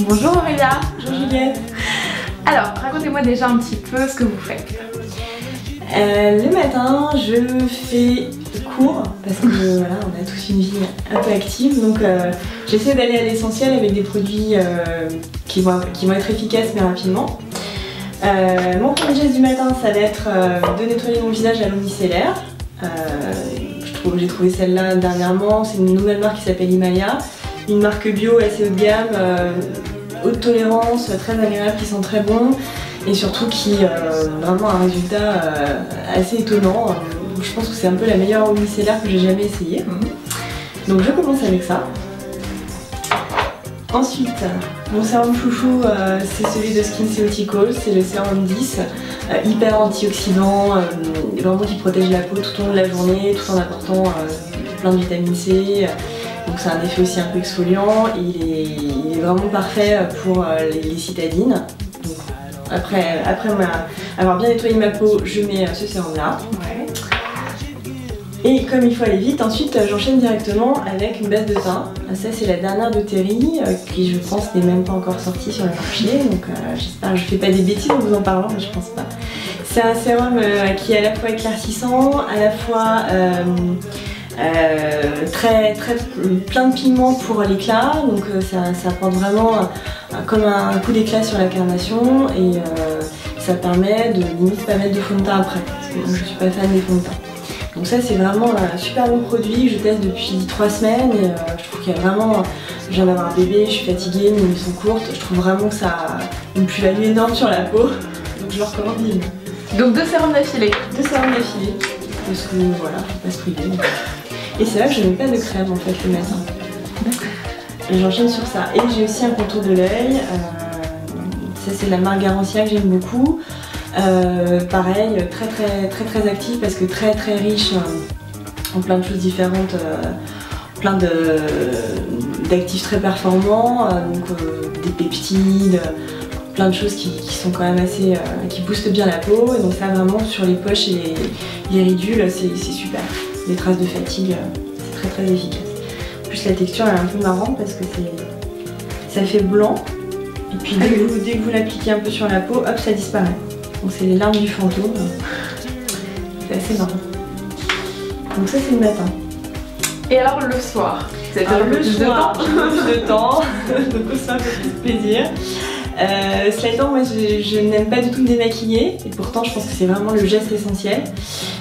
Bonjour Aurélia. Bonjour Juliette. Alors, racontez-moi déjà un petit peu ce que vous faites. Le matin, je fais cours parce que voilà, on a tous une vie un peu active, donc j'essaie d'aller à l'essentiel avec des produits qui vont être efficaces mais rapidement. Mon premier geste du matin, ça va être de nettoyer mon visage à l'eau micellaire. J'ai trouvé celle-là dernièrement, c'est une nouvelle marque qui s'appelle Himalaya, une marque bio assez haut de gamme, haute tolérance, très agréable, qui sent très bon et surtout qui vraiment a un résultat assez étonnant. Je pense que c'est un peu la meilleure eau micellaire que j'ai jamais essayée. Donc je commence avec ça. Ensuite, mon sérum chouchou, c'est celui de SkinCeuticals, c'est le sérum 10, hyper antioxydant, vraiment qui protège la peau tout au long de la journée, tout en apportant plein de vitamine C. Donc c'est un effet aussi un peu exfoliant, et il est vraiment parfait pour les citadines. Donc, après avoir bien nettoyé ma peau, je mets ce sérum là. Ouais. Et comme il faut aller vite, ensuite j'enchaîne directement avec une base de teint. Ça c'est la dernière de Terry, qui je pense n'est même pas encore sortie sur le marché, donc j'espère que je fais pas des bêtises en vous en parlant, mais je pense pas. C'est un sérum qui est à la fois éclaircissant, à la fois plein de pigments pour l'éclat, donc ça apporte vraiment comme un coup d'éclat sur la carnation, et ça permet de limite pas mettre de fond de teint après, parce que moi je suis pas fan des fonds de teint. Donc ça c'est vraiment un super bon produit que je teste depuis 3 semaines, et je trouve qu'il y a vraiment, je viens d'avoir un bébé, je suis fatiguée, mes nuits sont courtes, je trouve vraiment que ça a une plus-value énorme sur la peau, donc je le recommande vivement. Donc 2 sérums d'affilée. 2 sérums d'affilée, parce que voilà, faut pas se priver. Et c'est là que je mets pas de crème en fait le matin. Et j'enchaîne sur ça. Et j'ai aussi un contour de l'œil, ça c'est de la marque Garancia que j'aime beaucoup. Pareil, très actif parce que très riche en plein de choses différentes, plein d'actifs très performants, donc des peptides, plein de choses qui sont quand même assez, qui boostent bien la peau, et donc ça vraiment sur les poches et les ridules c'est super. Les traces de fatigue, c'est très efficace. En plus la texture elle est un peu marrante parce que ça fait blanc, et puis dès que vous l'appliquez un peu sur la peau, hop, ça disparaît. Donc c'est les larmes du fantôme, c'est assez marrant. Donc ça c'est le matin. Et alors le soir, vous avez le soir, j'ai plus de temps, donc aussi un peu plus de plaisir. Cela étant, moi je n'aime pas du tout me démaquiller, et pourtant je pense que c'est vraiment le geste essentiel.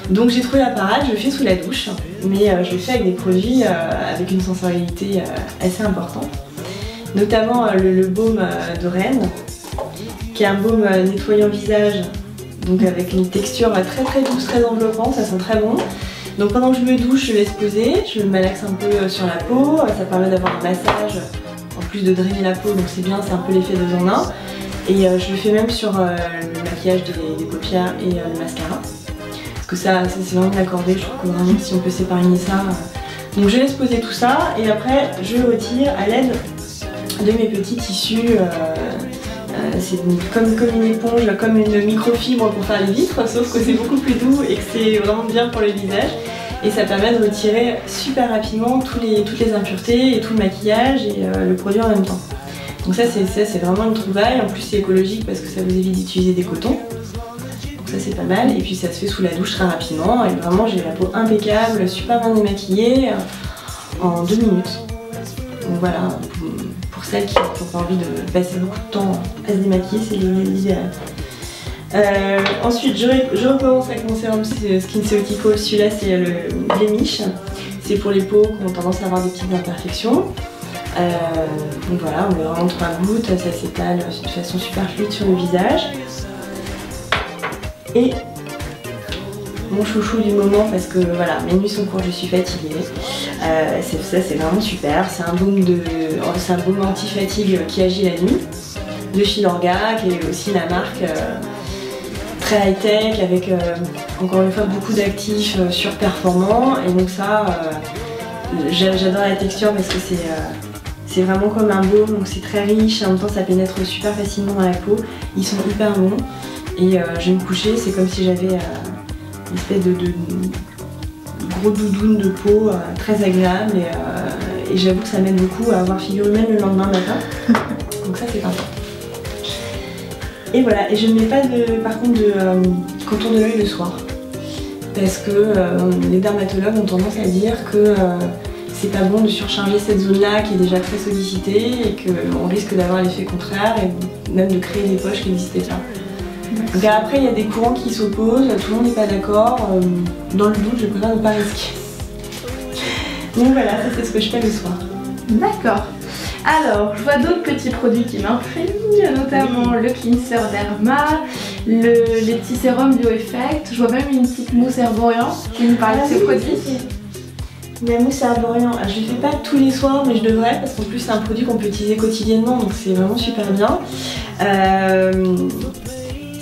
Donc j'ai trouvé la parade, je le fais sous la douche, mais je le fais avec des produits avec une sensorialité assez importante. Notamment le baume de Rennes, qui est un baume nettoyant visage, donc avec une texture très douce, très enveloppante, ça sent très bon. Donc pendant que je me douche, je laisse poser, je me malaxe un peu sur la peau, ça permet d'avoir un massage, en plus de drainer la peau, donc c'est bien, c'est un peu l'effet 2 en 1. Et je le fais même sur le maquillage des paupières et le mascara. Parce que ça c'est vraiment accordé, je trouve que vraiment si on peut s'épargner ça. Donc je laisse poser tout ça, et après je le retire à l'aide de mes petits tissus. C'est comme une éponge, comme une microfibre pour faire les vitres, sauf que c'est beaucoup plus doux et que c'est vraiment bien pour le visage. Et ça permet de retirer super rapidement toutes les impuretés et tout le maquillage et le produit en même temps. Donc ça c'est vraiment une trouvaille, en plus c'est écologique parce que ça vous évite d'utiliser des cotons. Donc ça c'est pas mal, et puis ça se fait sous la douche très rapidement, et vraiment j'ai la peau impeccable, super bien démaquillée en 2 minutes. Donc voilà, pour celles qui n'ont pas envie de passer beaucoup de temps à se démaquiller, c'est l'idéal. Ensuite, je recommence avec mon sérum SkinCeuticals, celui-là c'est le Blemish. C'est pour les peaux qui ont tendance à avoir des petites imperfections. Donc voilà, on met vraiment 3 gouttes, ça s'étale de façon super fluide sur le visage. Et mon chouchou du moment, parce que voilà, mes nuits sont courtes, je suis fatiguée. Ça c'est vraiment super, c'est un baume anti-fatigue qui agit la nuit, de Filorga, qui est aussi la marque très high-tech, avec encore une fois beaucoup d'actifs surperformants, et donc ça, j'adore la texture parce que c'est vraiment comme un baume, donc c'est très riche, et en même temps ça pénètre super facilement dans la peau, ils sont hyper bons, et je vais me coucher, c'est comme si j'avais une espèce de gros doudoune de peau très agréable, et j'avoue que ça m'aide beaucoup à avoir figure humaine le lendemain matin. donc ça c'est important. Et voilà, et je ne mets pas par contre de contour de l'œil le soir. Parce que les dermatologues ont tendance à dire que c'est pas bon de surcharger cette zone-là qui est déjà très sollicitée et qu'on risque d'avoir l'effet contraire et même de créer des poches qui n'existaient pas. Donc après il y a des courants qui s'opposent, tout le monde n'est pas d'accord. Dans le doute, je préfère ne pas risquer. Donc voilà, ça c'est ce que je fais le soir. D'accord. Alors, je vois d'autres petits produits qui m'intriguent, notamment le cleanser Derma, les petits sérums BioEffect. Je vois même une petite mousse Herborian qui nous parle de ces produits. La mousse Herborian, je ne le fais pas tous les soirs, mais je devrais parce qu'en plus c'est un produit qu'on peut utiliser quotidiennement, donc c'est vraiment super bien.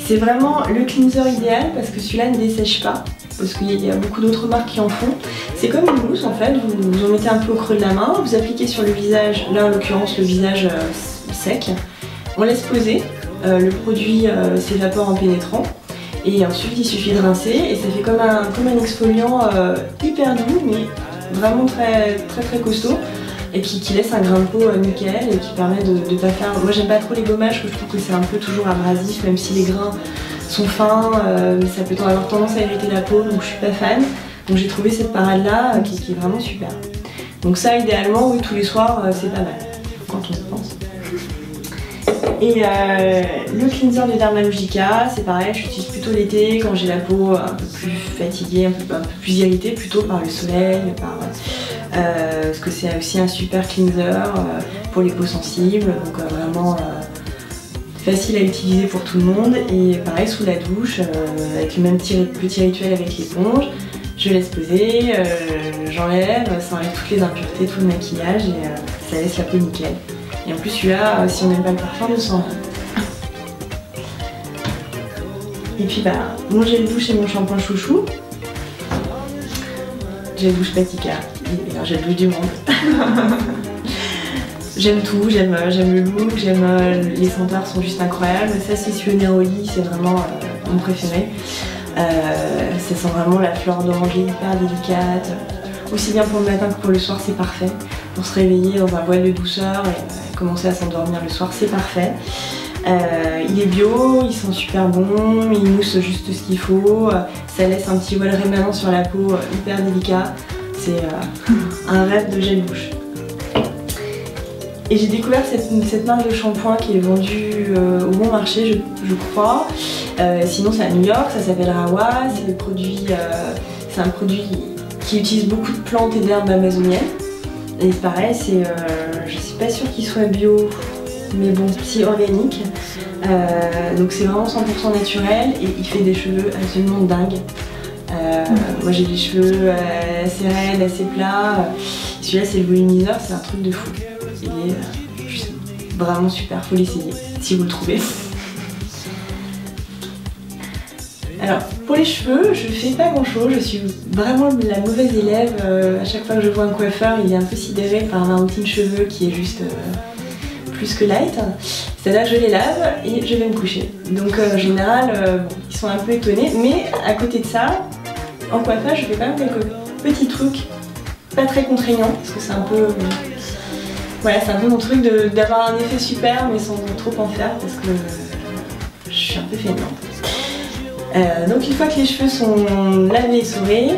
C'est vraiment le cleanser idéal parce que celui-là ne dessèche pas. Parce qu'il y a beaucoup d'autres marques qui en font. C'est comme une mousse en fait, vous en mettez un peu au creux de la main, vous appliquez sur le visage, là en l'occurrence le visage sec, on laisse poser, le produit s'évapore en pénétrant et ensuite il suffit de rincer et ça fait comme un exfoliant hyper doux mais vraiment très costaud et qui laisse un grain de peau nickel et qui permet de pas faire... Moi j'aime pas trop les gommages, je trouve que c'est un peu toujours abrasif même si les grains sont fins, ça peut avoir tendance à irriter la peau, donc je suis pas fan. Donc j'ai trouvé cette parade là qui est vraiment super. Donc ça idéalement, oui, tous les soirs, c'est pas mal, quand on y pense. Et le cleanser de Dermalogica, c'est pareil, j'utilise plutôt l'été quand j'ai la peau un peu plus fatiguée, un peu plus irritée, plutôt par le soleil, parce que c'est aussi un super cleanser pour les peaux sensibles, donc vraiment facile à utiliser pour tout le monde. Et pareil sous la douche, avec le même petit rituel avec l'éponge, je laisse poser, j'enlève, ça enlève toutes les impuretés, tout le maquillage et ça laisse la peau nickel. Et en plus celui-là, si on n'aime pas le parfum, on sent rien. Et puis mon gel douche et mon shampoing chouchou. Gel douche Patika, le meilleur gel douche du monde. J'aime tout, j'aime le look, les senteurs sont juste incroyables. Ça c'est celui Neroli, c'est vraiment mon préféré. Ça sent vraiment la fleur d'oranger hyper délicate. Aussi bien pour le matin que pour le soir, c'est parfait. Pour se réveiller dans un voile de douceur et commencer à s'endormir le soir, c'est parfait. Il est bio, il sent super bon, il mousse juste ce qu'il faut. Ça laisse un petit voile rémanent sur la peau hyper délicat. C'est un rêve de gel douche. Et j'ai découvert cette marque de shampoing qui est vendue au bon marché, je crois. Sinon c'est à New York, ça s'appelle Rawa. C'est un produit qui utilise beaucoup de plantes et d'herbes amazoniennes. Et pareil, je suis pas sûre qu'il soit bio, mais bon, si organique. Donc c'est vraiment 100% naturel et il fait des cheveux absolument dingues. Moi j'ai des cheveux assez raides, assez plats. Celui-là c'est le volumiseur, c'est un truc de fou. Il est juste vraiment super, faut l'essayer si vous le trouvez. Alors pour les cheveux, je fais pas grand chose, je suis vraiment la mauvaise élève. À chaque fois que je vois un coiffeur, il est un peu sidéré par ma routine cheveux qui est juste plus que light. C'est-à-dire que je les lave et je vais me coucher. Donc en général, ils sont un peu étonnés, mais à côté de ça, en coiffage, je fais quand même quelques petits trucs pas très contraignants, parce que c'est un peu... Voilà, c'est un peu mon truc d'avoir un effet super mais sans trop en faire parce que je suis un peu feignante. Donc une fois que les cheveux sont lavés et essorés,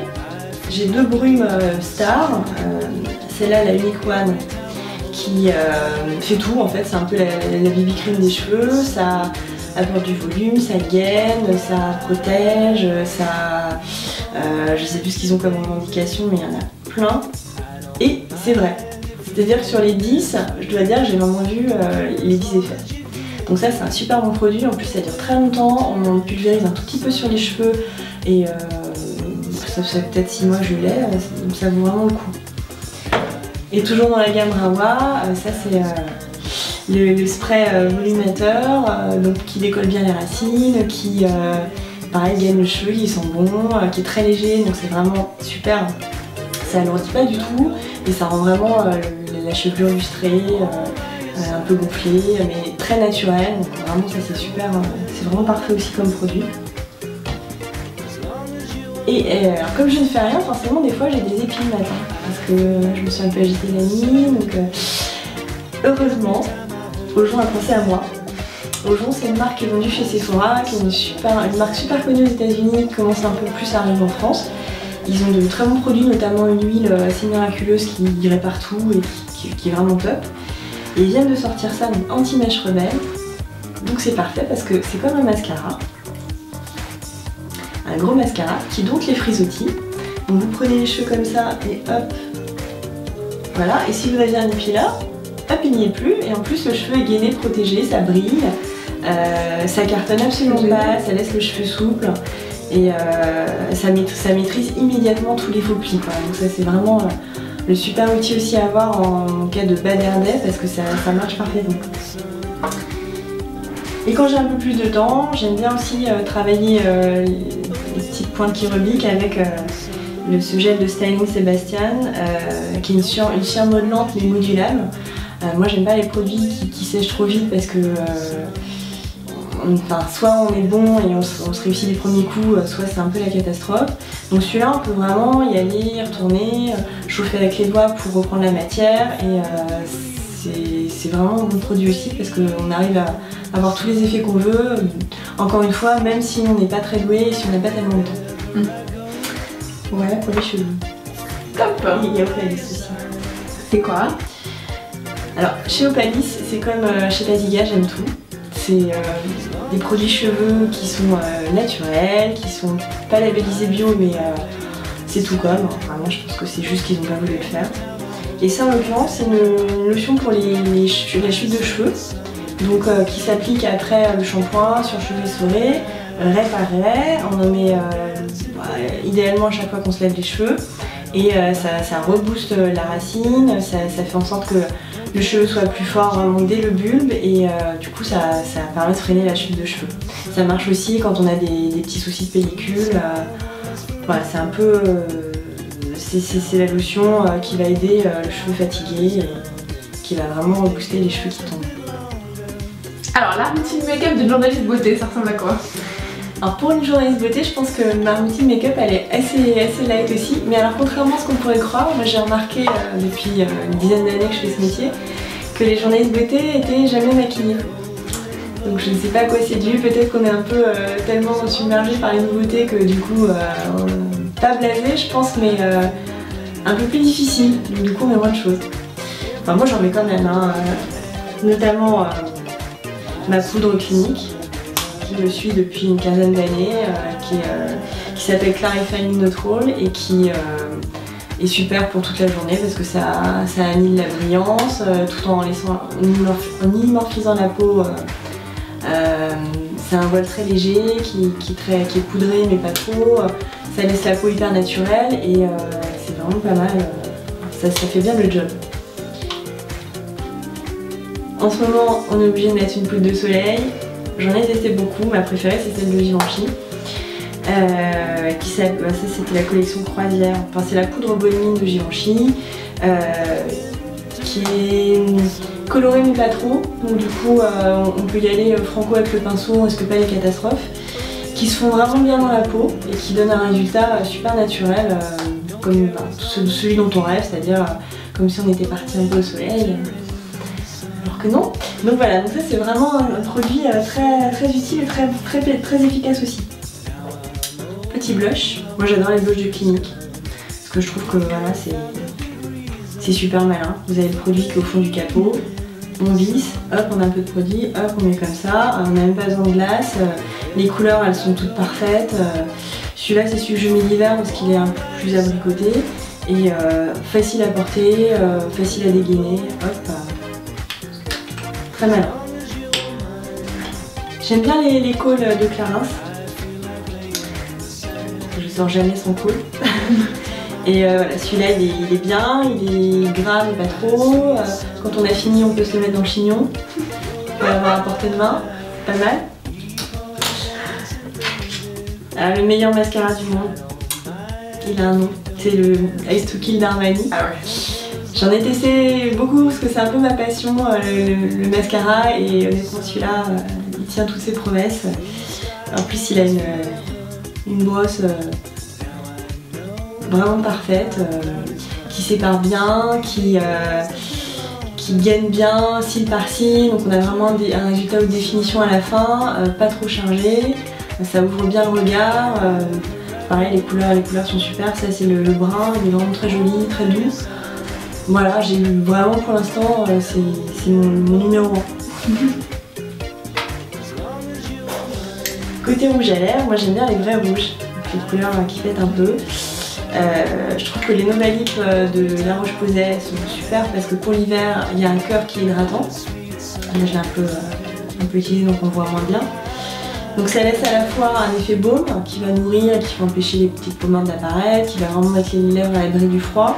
j'ai deux brumes Star. Celle-là, la Unique One, qui fait tout en fait, c'est un peu la BB cream des cheveux, ça apporte du volume, ça gaine, ça protège, ça... je sais plus ce qu'ils ont comme revendication mais il y en a plein. Et c'est vrai. C'est-à-dire que sur les 10, je dois dire que j'ai vraiment vu les 10 effets. Donc ça c'est un super bon produit, en plus ça dure très longtemps, on en pulvérise un tout petit peu sur les cheveux et ça fait peut-être 6 mois que je l'ai, donc ça vaut vraiment le coup. Et toujours dans la gamme Rawa, ça c'est le spray volumateur, donc qui décolle bien les racines, qui pareil gagne le cheveu, qui sent bon, qui est très léger, donc c'est vraiment super. Ça alourdit pas du tout et ça rend vraiment la chevelure lustrée, un peu gonflée, mais très naturelle. Donc vraiment ça c'est super, c'est vraiment parfait aussi comme produit. Et alors, comme je ne fais rien, forcément des fois j'ai des épines le matin parce que je me suis un peu agitée la nuit. Donc heureusement, Aujon a pensé à moi. Aujon, c'est une marque qui est vendue chez Sephora, qui est une marque super connue aux États-Unis, qui commence un peu plus à arriver en France. Ils ont de très bons produits, notamment une huile assez miraculeuse qui irait partout et qui est vraiment top. Et ils viennent de sortir ça, donc anti-mèche rebelle. Donc c'est parfait parce que c'est comme un mascara. Un gros mascara qui donc les frisottis. Donc vous prenez les cheveux comme ça et hop. Voilà, et si vous aviez un épiler, hop, il n'y est plus. Et en plus le cheveu est gainé, protégé, ça brille. Ça cartonne absolument pas, ça laisse le cheveu souple. Et ça maîtrise immédiatement tous les faux plis, quoi. Donc ça c'est vraiment le super outil aussi à avoir en cas de bad hair day parce que ça marche parfaitement. Et quand j'ai un peu plus de temps, j'aime bien aussi travailler les petites pointes qui rebiquent avec ce gel de styling Sébastien qui est une cire modelante mais modulable. Moi j'aime pas les produits qui sèchent trop vite parce que soit on est bon et on se réussit les premiers coups, soit c'est un peu la catastrophe. Donc celui-là on peut vraiment y aller, y retourner, chauffer avec les doigts pour reprendre la matière et c'est vraiment un bon produit aussi parce qu'on arrive à avoir tous les effets qu'on veut, encore une fois, même si on n'est pas très doué et si on n'a pas tellement de temps. Voilà pour les cheveux. Top. Et il y a Opalis aussi. C'est quoi? Alors chez Opalis, c'est comme chez Laziga, j'aime tout. C'est des produits cheveux qui sont naturels, qui sont pas labellisés bio mais c'est tout comme. Vraiment je pense que c'est juste qu'ils n'ont pas voulu le faire. Et ça en l'occurrence c'est une lotion pour la chute de cheveux. Donc qui s'applique après le shampoing sur cheveux essorés, réparé. On en met idéalement à chaque fois qu'on se lève les cheveux. Et ça rebooste la racine, ça fait en sorte que le cheveu soit plus fort vraiment dès le bulbe et du coup ça permet de freiner la chute de cheveux. Ça marche aussi quand on a des petits soucis de pellicule. Voilà, c'est un peu... c'est la lotion qui va aider le cheveu fatigué et qui va vraiment rebooster les cheveux qui tombent. Alors la routine make-up d'une journaliste beauté, ça ressemble à quoi? Alors pour une journaliste beauté, je pense que ma routine make-up elle est assez light aussi. Mais alors contrairement à ce qu'on pourrait croire, moi j'ai remarqué depuis une dizaine d'années que je fais ce métier que les journalistes beauté étaient jamais maquillées. Donc je ne sais pas à quoi c'est dû, peut-être qu'on est un peu tellement submergé par les nouveautés que du coup, pas blasé je pense, mais un peu plus difficile. Donc du coup on met moins de choses. Enfin moi j'en mets quand même, hein, notamment ma poudre clinique. Qui me suit depuis une quinzaine d'années, qui s'appelle Clarifying Neutral et qui est super pour toute la journée parce que ça annule la brillance tout en imorphisant la peau. C'est un voile très léger qui est poudré mais pas trop. Ça laisse la peau hyper naturelle et c'est vraiment pas mal. Ça fait bien le job. En ce moment, on est obligé de mettre une poudre de soleil. J'en ai testé beaucoup, ma préférée c'est celle de Givenchy. Ça c'était la collection Croisière, enfin c'est la poudre bonne mine de Givenchy qui est colorée mais pas trop, donc du coup on peut y aller franco avec le pinceau, on risque pas les catastrophes, qui se font vraiment bien dans la peau et qui donnent un résultat super naturel, comme celui dont on rêve, c'est-à-dire comme si on était parti un peu au soleil. Alors que non. Donc voilà, donc ça c'est vraiment un produit très utile et très efficace aussi. Petit blush, moi j'adore les blushs de Clinique, parce que je trouve que voilà c'est super malin. Vous avez le produit qui est au fond du capot, on visse, hop on a un peu de produit, hop on met comme ça, on n'a même pas besoin de glace, les couleurs elles sont toutes parfaites. Celui-là c'est celui que je mets l'hiver parce qu'il est un peu plus abricoté et facile à porter, facile à dégainer, hop. Très malin. J'aime bien les cauls de Clarins. Je sors jamais sans col. Et voilà, celui-là il est bien, il est gras mais pas trop. Quand on a fini on peut se le mettre dans le chignon. On peut l'avoir à portée de main, pas mal. Le meilleur mascara du monde. Il a un nom, c'est le Ice to Kill d'Armani. Ah ouais. J'en ai testé beaucoup parce que c'est un peu ma passion, le mascara, et honnêtement celui-là, il tient toutes ses promesses. En plus il a une brosse vraiment parfaite, qui sépare bien, qui qui gaine bien cils par cils, donc on a vraiment un résultat haute définition à la fin, pas trop chargé, ça ouvre bien le regard. Pareil, les couleurs sont super, ça c'est le brun, il est vraiment très joli, très doux. Voilà, j'ai eu vraiment pour l'instant, c'est mon numéro 1. Côté rouge à lèvres, moi j'aime bien les vrais rouges, les couleurs qui pètent un peu. Je trouve que les Novalips de La Roche-Posay sont super parce que pour l'hiver, il y a un cœur qui est hydratant. Là je l'ai un peu utilisé donc on voit moins bien. Donc ça laisse à la fois un effet baume qui va nourrir, qui va empêcher les petites pommades d'apparaître, qui va vraiment mettre les lèvres à l'abri du froid.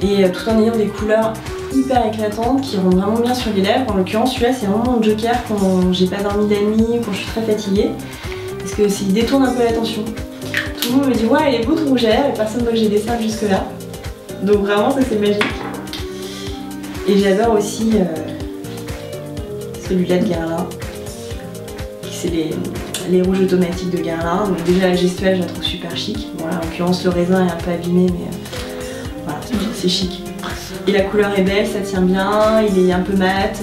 Et tout en ayant des couleurs hyper éclatantes qui rendent vraiment bien sur les lèvres. En l'occurrence celui-là c'est vraiment mon joker quand j'ai pas dormi de la nuit, quand je suis très fatiguée. Parce que s'il détourne un peu l'attention. Tout le monde me dit ouais elle est beau ton rouge à lèvres et personne ne voit que j'ai des cercles jusque là. Donc vraiment ça c'est magique. Et j'adore aussi celui-là de Guerlain. C'est les rouges automatiques de Guerlain. Donc déjà la gestuelle je la trouve super chic. Bon là en l'occurrence le raisin est un peu abîmé mais voilà, c'est chic. Et la couleur est belle, ça tient bien, il est un peu mat.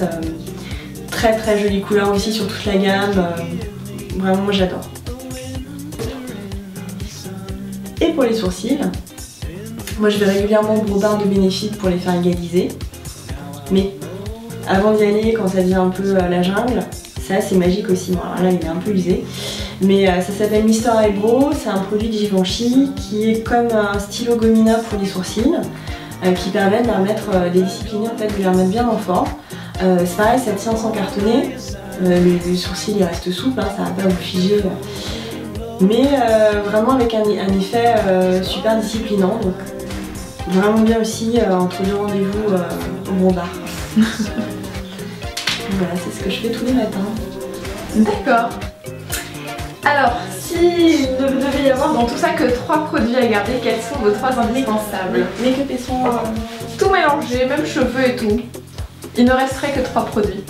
Très très jolie couleur aussi sur toute la gamme. Vraiment moi j'adore. Et pour les sourcils, moi je vais régulièrement au gros bain de Benefit pour les faire égaliser. Mais avant d'y aller, quand ça devient un peu la jungle, ça c'est magique aussi. Bon, alors là il est un peu usé. Mais ça s'appelle Mister Eyebrow, c'est un produit de Givenchy qui est comme un stylo gomina pour les sourcils, qui permet de les remettre, des disciplinés en fait, de les remettre bien en forme. C'est pareil, ça tient sans cartonner. Le sourcil il reste souple, hein, ça va pas vous figer. Mais vraiment avec un effet super disciplinant, donc vraiment bien aussi entre deux rendez-vous au bon bar. Voilà, c'est ce que je fais tous les matins. D'accord. Alors, s'il ne devait y avoir dans tout ça que 3 produits à garder, quels sont vos 3 indispensables? Make-up et soins. Tout mélangé, même cheveux et tout. Il ne resterait que 3 produits.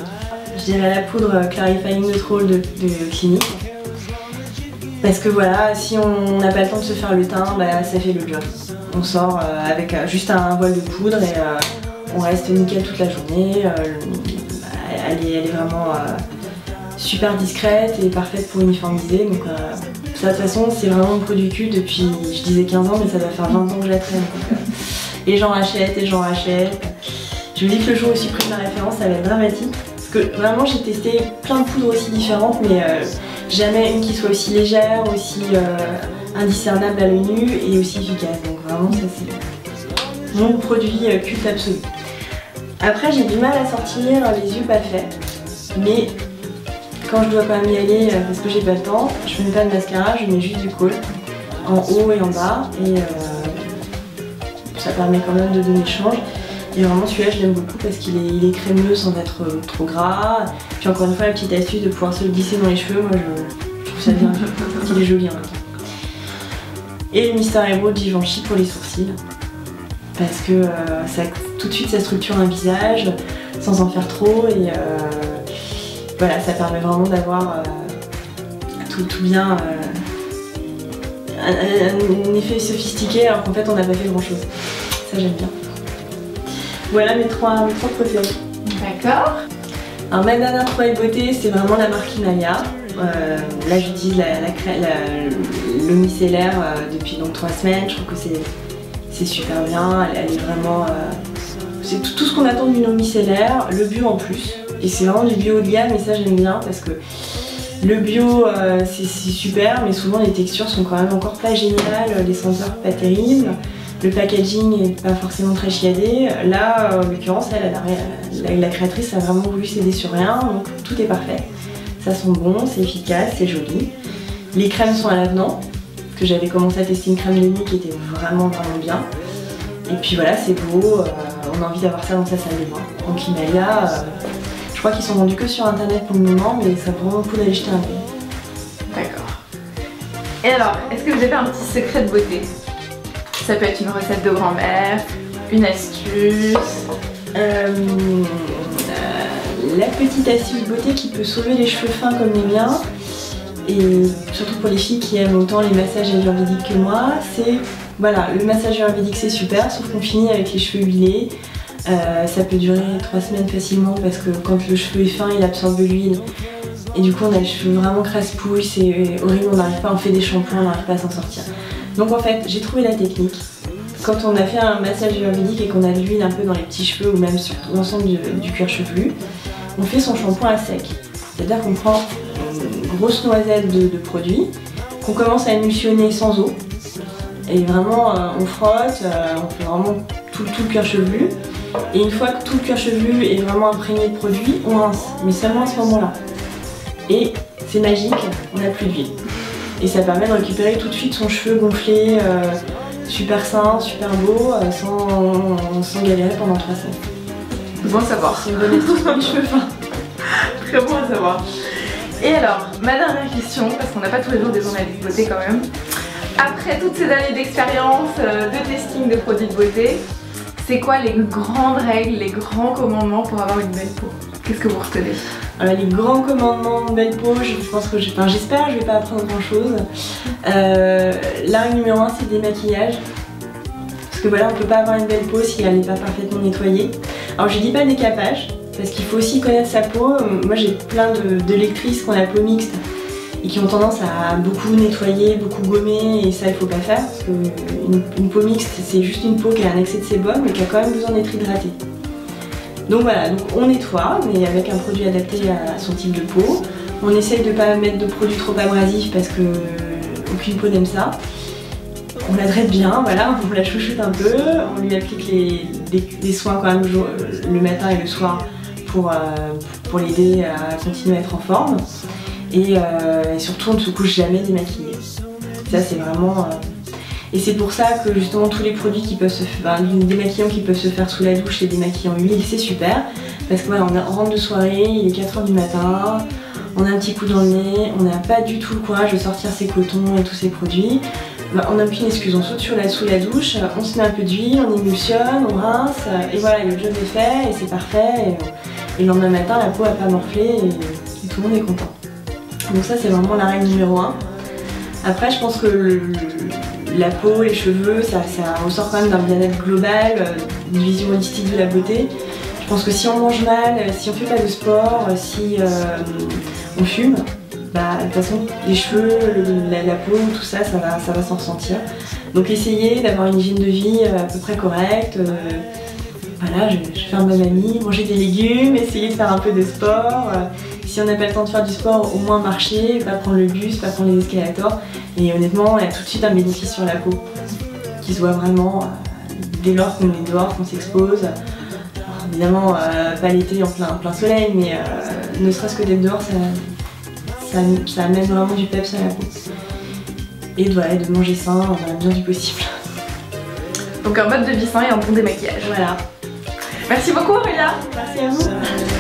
Je dirais la poudre Clarifying Neutral de Clinique. Parce que voilà, si on n'a pas le temps de se faire le teint, bah, ça fait le job. On sort avec juste un voile de poudre et on reste nickel toute la journée. Elle est vraiment super discrète et parfaite pour uniformiser. Donc ça, de toute façon, c'est vraiment mon produit cul depuis, je disais 15 ans, mais ça doit faire 20 ans que je la traîne. Donc, et j'en rachète et j'en rachète. Je me dis que le jour où je supprime ma référence, ça va être dramatique. Parce que vraiment, j'ai testé plein de poudres aussi différentes, mais jamais une qui soit aussi légère, aussi indiscernable à l'œil nu et aussi efficace. Donc vraiment ça c'est mon produit culte absolu. Après j'ai du mal à sortir les yeux pas faits, mais quand je dois quand même y aller parce que j'ai pas le temps, je mets pas de mascara, je mets juste du kohl en haut et en bas et ça permet quand même de donner le change. Et vraiment celui-là je l'aime beaucoup parce qu'il est crémeux sans être trop gras. Puis encore une fois la petite astuce de pouvoir se le glisser dans les cheveux, moi je trouve ça bien, il est joli en même temps. Et le Mister Eyebrow de Givenchy pour les sourcils. Parce que tout de suite ça structure un visage sans en faire trop et voilà, ça permet vraiment d'avoir tout bien, un effet sophistiqué alors qu'en fait on n'a pas fait grand chose. Ça j'aime bien. Voilà mes trois préférés. D'accord. Alors ma dernière trouvaille beauté c'est vraiment la marque Himalaya. Là j'utilise le micellaire depuis donc 3 semaines, je trouve que c'est super bien, elle est vraiment... c'est tout ce qu'on attend d'une eau micellaire, le bio en plus. Et c'est vraiment du bio haut de gamme et ça j'aime bien parce que le bio c'est super mais souvent les textures sont quand même encore pas géniales, les senteurs pas terribles. Le packaging n'est pas forcément très chiadé. Là, en l'occurrence, la créatrice a vraiment voulu céder sur rien, donc tout est parfait. Ça sent bon, c'est efficace, c'est joli. Les crèmes sont à l'avenant, parce que j'avais commencé à tester une crème de nuit qui était vraiment bien. Et puis voilà, c'est beau, on a envie d'avoir ça dans sa salle de bain. Donc Himalaya, je crois qu'ils sont vendus que sur internet pour le moment, mais ça vaut vraiment le coup d'aller jeter un œil. D'accord. Et alors, est-ce que vous avez un petit secret de beauté? Ça peut être une recette de grand-mère, une astuce. La petite astuce beauté qui peut sauver les cheveux fins comme les miens, et surtout pour les filles qui aiment autant les massages ayurvédiques que moi, c'est voilà, le massage ayurvédique c'est super, sauf qu'on finit avec les cheveux huilés, Ça peut durer 3 semaines facilement parce que quand le cheveu est fin, il absorbe l'huile. Et du coup, on a les cheveux vraiment crasse-pouille, c'est horrible, on n'arrive pas, on fait des shampoings, on n'arrive pas à s'en sortir. Donc en fait, j'ai trouvé la technique. Quand on a fait un massage ayurvédique et qu'on a de l'huile un peu dans les petits cheveux ou même sur l'ensemble du cuir chevelu, on fait son shampoing à sec. C'est-à-dire qu'on prend une grosse noisette de produit, qu'on commence à émulsionner sans eau. Et vraiment, on frotte, on fait vraiment tout le cuir chevelu. Et une fois que tout le cuir chevelu est vraiment imprégné de produit, on rince, mais seulement à ce moment-là. Et c'est magique, on n'a plus d'huile. Et ça permet de récupérer tout de suite son cheveu gonflé, super sain, super beau, sans galérer pendant 3 semaines. Bon à savoir. C'est une bonne astuce pour les cheveux fins. Très bon à savoir. Et alors, ma dernière question, parce qu'on n'a pas tous les jours des journalistes de beauté quand même. Après toutes ces années d'expérience, de testing de produits de beauté, c'est quoi les grandes règles, les grands commandements pour avoir une belle peau? Qu'est-ce que vous retenez? Les grands commandements de belle peau, je pense que j'espère que je vais pas apprendre grand chose. La règle numéro 1, c'est le démaquillage. Parce que voilà, on peut pas avoir une belle peau si elle n'est pas parfaitement nettoyée. Alors je dis pas décapage, parce qu'il faut aussi connaître sa peau. Moi j'ai plein de lectrices qui ont la peau mixte et qui ont tendance à beaucoup nettoyer, beaucoup gommer, et ça il faut pas faire. Parce qu'une peau mixte, c'est juste une peau qui a un excès de sébum mais qui a quand même besoin d'être hydratée. Donc voilà, donc on nettoie, mais avec un produit adapté à son type de peau. On essaye de ne pas mettre de produits trop abrasifs parce que aucune peau n'aime ça. On la traite bien, voilà, on la chouchoute un peu, on lui applique des soins quand même le matin et le soir pour l'aider à continuer à être en forme. Et surtout, on ne se couche jamais démaquillé. Ça, c'est vraiment... Et c'est pour ça que justement tous les produits qui peuvent se faire, les démaquillants qui peuvent se faire sous la douche, les démaquillants huile, c'est super. Parce que voilà, on rentre de soirée, il est 4 h du matin, on a un petit coup dans le nez, on n'a pas du tout le courage de sortir ses cotons et tous ces produits. On n'a aucune excuse, on saute sous la douche, on se met un peu d'huile, on émulsionne, on rince, et voilà, le job est fait et c'est parfait. Et le lendemain matin, la peau n'a pas morflé et tout le monde est content. Donc ça, c'est vraiment la règle numéro 1. Après, je pense que la peau, les cheveux, ça ressort quand même d'un bien-être global, d'une vision holistique de la beauté. Je pense que si on mange mal, si on fait pas de sport, si on fume, bah, de toute façon les cheveux, la peau, tout ça, ça va s'en ressentir. Donc essayez d'avoir une hygiène de vie à peu près correcte. Voilà, je vais faire ma mamie, manger des légumes, essayer de faire un peu de sport. Si on n'a pas le temps de faire du sport, au moins marcher, pas prendre le bus, pas prendre les escalators. Et honnêtement, il y a tout de suite un bénéfice sur la peau qui se voit vraiment dès lors qu'on est dehors, qu'on s'expose. Évidemment, pas l'été en plein soleil, mais ne serait-ce que d'être dehors, ça amène vraiment du peps à la peau. Et de manger sain dans la mesure du possible. Donc un mode de vie sain et un bon démaquillage. Voilà. Merci beaucoup Aurélia. Merci à vous.